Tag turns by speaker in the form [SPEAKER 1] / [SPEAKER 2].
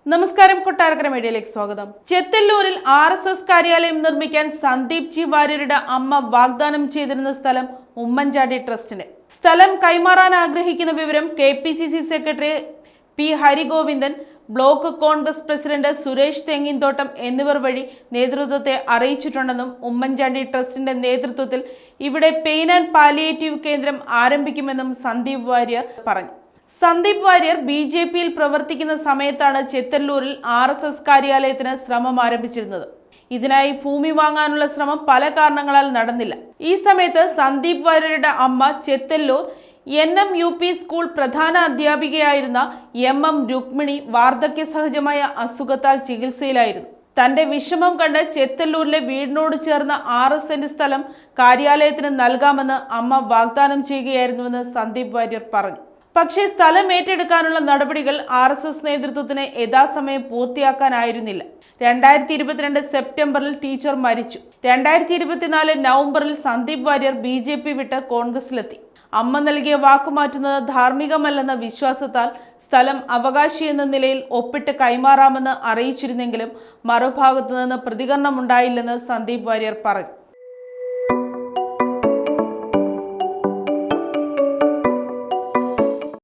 [SPEAKER 1] നമസ്കാരം, കൊട്ടാരക്കര മീഡിയയിലേക്ക് സ്വാഗതം. ചെത്തല്ലൂരിൽ RSS കാര്യാലയം നിർമ്മിക്കാൻ സന്ദീപ് ജി വാര്യരുടെ അമ്മ വാഗ്ദാനം ചെയ്തിരുന്ന സ്ഥലം ഉമ്മൻചാണ്ടി ട്രസ്റ്റിന്. സ്ഥലം കൈമാറാൻ ആഗ്രഹിക്കുന്ന വിവരം KPCC secretary P Harigovindan, block Congress president Suresh Thenginthottam എന്നിവർ വഴി നേതൃത്വത്തെ അറിയിച്ചിട്ടുണ്ടെന്നും ഉമ്മൻചാണ്ടി ട്രസ്റ്റിന്റെ നേതൃത്വത്തിൽ ഇവിടെ പെയിൻ ആൻഡ് പാലിയേറ്റീവ് കേന്ദ്രം ആരംഭിക്കുമെന്നും സന്ദീപ് വാര്യർ പറഞ്ഞു. സന്ദീപ് വാര്യർ BJPയിൽ പ്രവർത്തിക്കുന്ന സമയത്താണ് ചെത്തല്ലൂരിൽ RSS കാര്യാലയത്തിന് ശ്രമം ആരംഭിച്ചിരുന്നത്. ഇതിനായി ഭൂമി വാങ്ങാനുള്ള ശ്രമം പല കാരണങ്ങളാൽ നടന്നില്ല. ഈ സമയത്ത് സന്ദീപ് വാര്യരുടെ അമ്മ ചെത്തല്ലൂർ NMUP സ്കൂൾ പ്രധാന അധ്യാപികയായിരുന്ന MM രുക്മിണി വാർദ്ധക്യ സഹജമായ അസുഖത്താൽ ചികിത്സയിലായിരുന്നു. തന്റെ വിഷമം കണ്ട് ചെത്തല്ലൂരിലെ വീടിനോട് ചേർന്ന 6 സെന്റ് സ്ഥലം കാര്യാലയത്തിന് നൽകാമെന്ന് അമ്മ വാഗ്ദാനം ചെയ്യുകയായിരുന്നുവെന്ന് സന്ദീപ് വാര്യർ പറഞ്ഞു. പക്ഷേ സ്ഥലം ഏറ്റെടുക്കാനുള്ള നടപടികൾ RSS നേതൃത്വത്തിന് യഥാസമയം പൂർത്തിയാക്കാനായിരുന്നില്ല. 2022 സെപ്റ്റംബറിൽ ടീച്ചർ മരിച്ചു. 2024 നവംബറിൽ സന്ദീപ് വാര്യർ BJP വിട്ട് കോൺഗ്രസിലെത്തി. അമ്മ നൽകിയ വാക്കുമാറ്റുന്നത് ധാർമ്മികമല്ലെന്ന വിശ്വാസത്താൽ സ്ഥലം അവകാശി എന്ന നിലയിൽ ഒപ്പിട്ട് കൈമാറാമെന്ന് അറിയിച്ചിരുന്നെങ്കിലും മറുഭാഗത്തു നിന്ന് പ്രതികരണമുണ്ടായില്ലെന്ന് സന്ദീപ് വാര്യർ പറഞ്ഞു.